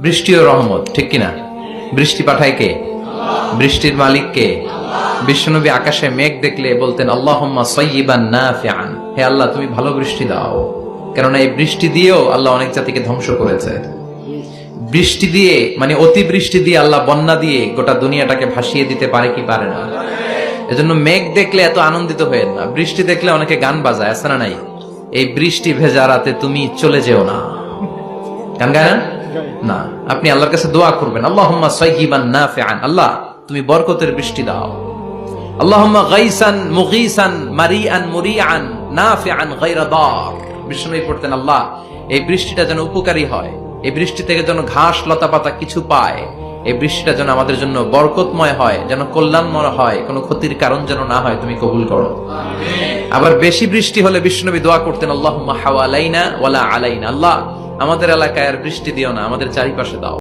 বৃষ্টি ও রহমত, ঠিক কিনা? বৃষ্টি পাঠায় কে? বৃষ্টির মালিক কে? বিশ্বনবী আকাশে মেঘ দেখলে বলতেন আল্লাহুম্মা সাইয়্যিবান নাফিআন, হে আল্লাহ তুমি ভালো বৃষ্টি দাও। কেননা এই বৃষ্টি দিয়েও আল্লাহ অনেক জাতিকে ধ্বংস করেছে। বৃষ্টি দিয়ে মানে অতি বৃষ্টি দিয়ে আল্লাহ বন্যা দিয়ে গোটা দুনিয়াটাকে ভাসিয়ে দিতে পারে কি পারে না? এজন্য মেঘ দেখলে এত আনন্দিত হয়েন না। বৃষ্টি দেখলে অনেকে গান বাজায়, আছে না নাই? এই বৃষ্টি ভেজা রাতে তুমি চলে যেও না, গান গায় না? না, আপনি আল্লাহর কাছে দোয়া করবেন আল্লাহুম্মা সাইয়্যিবান নাফিআন, আল্লাহ তুমি বরকতের বৃষ্টি দাও। আল্লাহুম্মা গাইসান মুগীসান মারিআন মুরিআন নাফিআন গায়রা দার। বিষ্ণু পড়তেন আল্লাহ এই বৃষ্টিটা যেন উপকারী হয়, এই বৃষ্টি থেকে যেন ঘাস লতা পাতা কিছু পায়, এই বৃষ্টিটা যেন আমাদের জন্য বরকতময় হয়, যেন কল্যাণময় হয়, কোনো ক্ষতির কারণ যেন না হয়, তুমি কবুল করো। আবার বেশি বৃষ্টি হলে বিষ্ণুনবী দোয়া করতেন আল্লাহুম্মা হাওয়ালাইনা ওয়ালা আলাইনা, আল্লাহ আমাদের এলাকায় আর বৃষ্টি দিও না, আমাদের চারিপাশে দাও।